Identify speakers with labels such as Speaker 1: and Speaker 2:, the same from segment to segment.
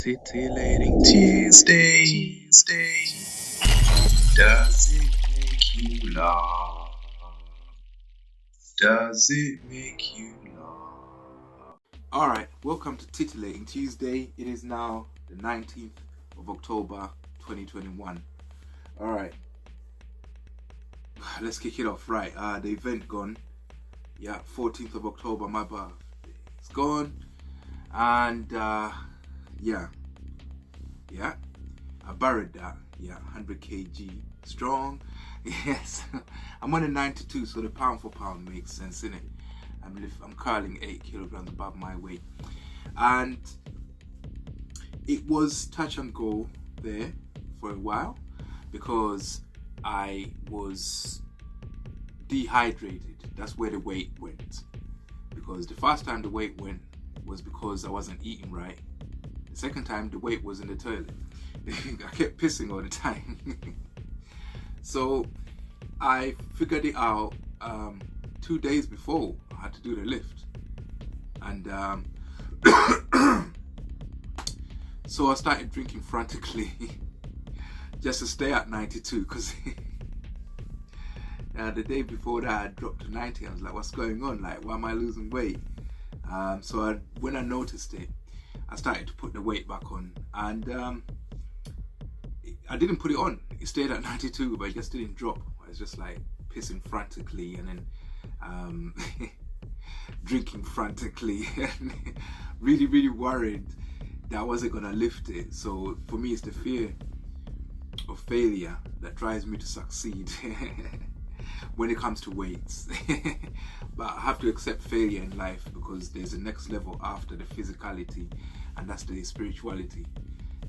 Speaker 1: Titillating Tuesday. Does it make you laugh? Does it make you laugh?
Speaker 2: Alright, welcome to Titillating Tuesday. It is now the 19th of October 2021. Alright, let's kick it off. Right, the event gone. Yeah, 14th of October, my birthday. It's gone. And yeah, I buried that. Yeah, 100 kg strong. Yes, I'm on a 92, so the pound for pound makes sense, innit? I'm curling 8 kilograms above my weight, and it was touch and go there for a while because I was dehydrated. That's where the weight went, because the first time the weight went was because I wasn't eating right. The second time the weight was in the toilet. I kept pissing all the time. So I figured it out 2 days before I had to do the lift, and so I started drinking frantically just to stay at 92, because the day before that I dropped to 90. I was like, what's going on? Like, why am I losing weight? So when I noticed it, I started to put the weight back on, and I didn't put it on. It stayed at 92, but it just didn't drop. I was just like pissing frantically, and then drinking frantically, and really worried that I wasn't gonna lift it. So for me, it's the fear of failure that drives me to succeed when it comes to weights. But I have to accept failure in life, because there's a next level after the physicality, and that's the spirituality.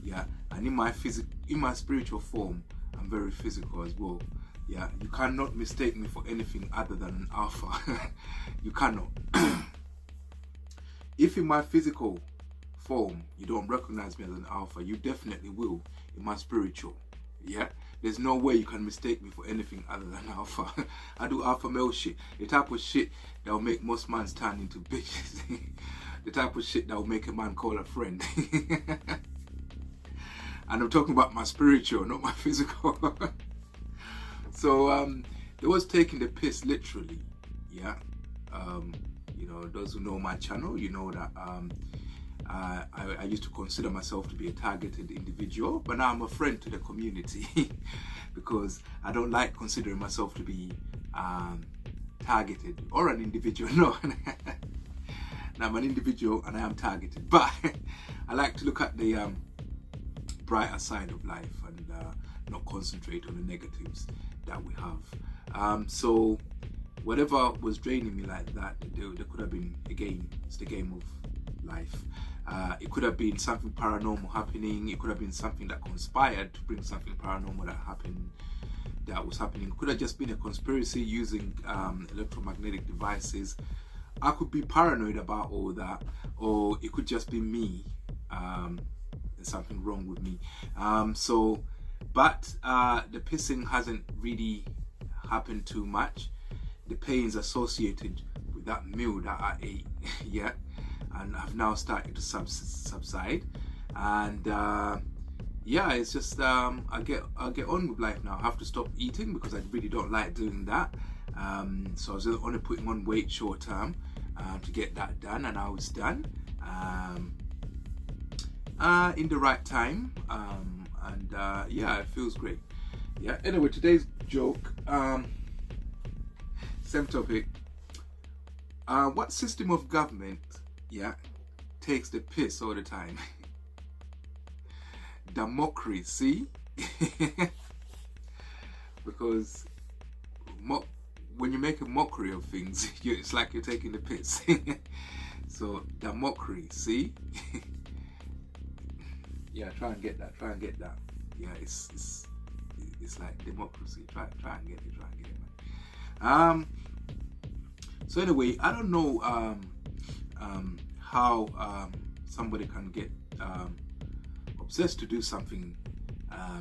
Speaker 2: Yeah, and in my spiritual form, I'm very physical as well. Yeah, you cannot mistake me for anything other than an alpha. You cannot. If in my physical form you don't recognize me as an alpha, you definitely will in my spiritual. Yeah, there's no way you can mistake me for anything other than alpha. I do alpha male shit, the type of shit that will make most mans turn into bitches. The type of shit that will make a man call a friend. And I'm talking about my spiritual, not my physical. So there was taking the piss, literally. Yeah, you know, those who know my channel, you know that I used to consider myself to be a targeted individual, but now I'm a friend to the community because I don't like considering myself to be targeted or an individual. No, now I'm an individual and I am targeted, but I like to look at the brighter side of life and not concentrate on the negatives that we have. So whatever was draining me like that, there could have been, again, it's the game of life. It could have been something paranormal happening. It could have been something that conspired to bring something paranormal that was happening. It could have just been a conspiracy using electromagnetic devices. I could be paranoid about all that, or it could just be me. There's something wrong with me. But the pissing hasn't really happened too much. The pains associated with that meal that I ate, yeah, and I've now started to subside, and yeah, it's just I get on with life now. I have to stop eating because I really don't like doing that. So I was only putting on weight short term to get that done, and now it's done in the right time, and yeah, it feels great. Yeah, anyway, today's joke, same topic. What system of government, yeah, takes the piss all the time? Democracy. Because when you make a mockery of things, it's like you're taking the piss. So democracy. Yeah, try and get that. Yeah, it's like democracy. Try and get it, man. So anyway, I don't know how somebody can get obsessed to do something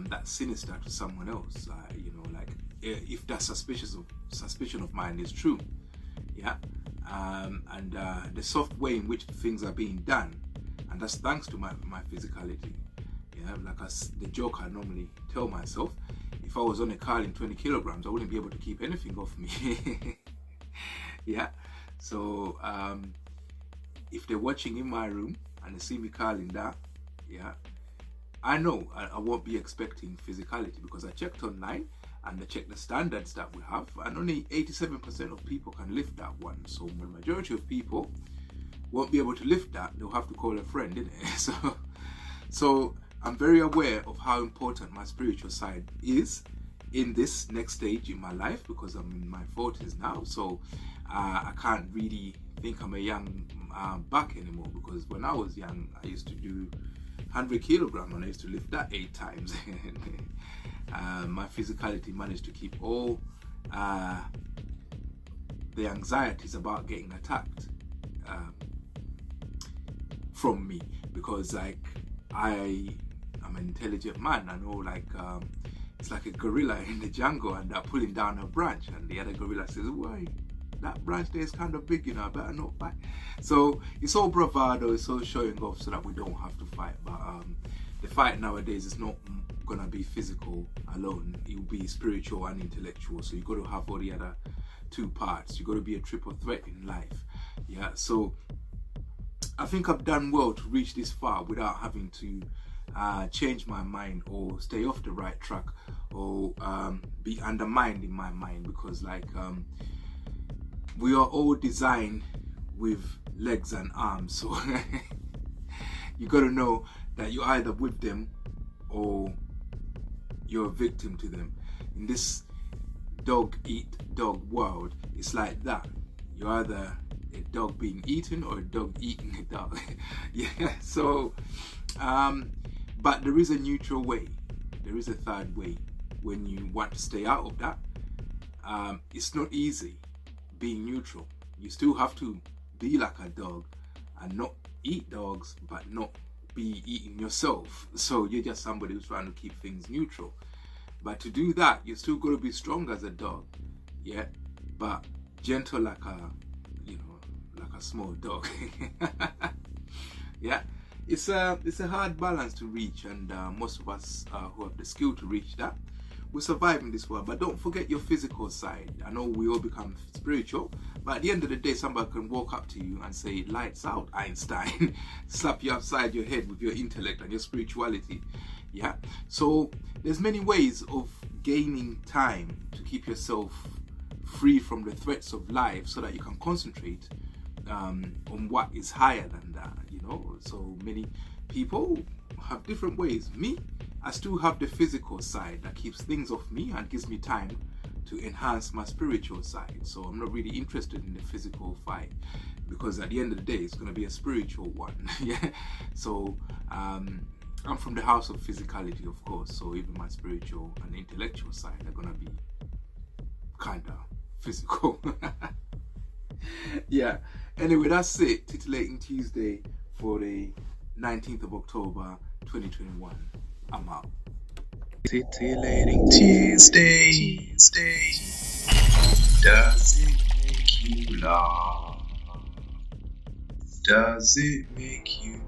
Speaker 2: that's sinister to someone else. You know, like if that suspicion of mine is true, yeah, and the soft way in which things are being done, and that's thanks to my physicality. Yeah, like the joke I normally tell myself, if I was on a curling 20 kilograms, I wouldn't be able to keep anything off me. Yeah, so if they're watching in my room and they see me curling that, yeah, I know I won't be expecting physicality, because I checked online and I checked the standards that we have, and only 87% of people can lift that one. So the majority of people won't be able to lift that. They'll have to call a friend, innit? So I'm very aware of how important my spiritual side is in this next stage in my life, because I'm in my 40s now. So I can't really think I'm a young buck anymore, because when I was young, I used to do 100 kilograms and I used to lift that 8 times. My physicality managed to keep all the anxieties about getting attacked from me, because like I'm an intelligent man. I know, like it's like a gorilla in the jungle and they're pulling down a branch, and the other gorilla says, "Why, that branch there is kind of big, you know, I better not fight." So it's all bravado, it's all showing off so that we don't have to fight. But the fight nowadays is not gonna be physical alone, it will be spiritual and intellectual. So you got to have all the other 2 parts. You got to be a triple threat in life. Yeah, so I think I've done well to reach this far without having to change my mind or stay off the right track, or be undermined in my mind, because like we are all designed with legs and arms. So you got to know that you're either with them or you're a victim to them. In this dog eat dog world, it's like that. You're either a dog being eaten or a dog eating a dog. Yeah, so but there is a neutral way, there is a third way when you want to stay out of that. It's not easy being neutral. You still have to be like a dog and not eat dogs, but not be eating yourself. So you're just somebody who's trying to keep things neutral. But to do that, you still got to be strong as a dog, yeah, but gentle like a, you know, like a small dog. Yeah, it's a hard balance to reach, and most of us who have the skill to reach that, we survive in this world. But don't forget your physical side. I know we all become spiritual, but at the end of the day, somebody can walk up to you and say, "Lights out, Einstein," slap you upside your head with your intellect and your spirituality. Yeah, so there's many ways of gaining time to keep yourself free from the threats of life, so that you can concentrate on what is higher than that, you know. So many people have different ways. Me, I still have the physical side that keeps things off me and gives me time to enhance my spiritual side. So I'm not really interested in the physical fight, because at the end of the day, it's going to be a spiritual one. Yeah, so I'm from the house of physicality, of course, so even my spiritual and intellectual side are gonna be kinda physical. Yeah, anyway, that's it. Titillating Tuesday for the 19th of October 2021. I'm out.
Speaker 1: Titillating Tuesday. Does it make you laugh? Does it make you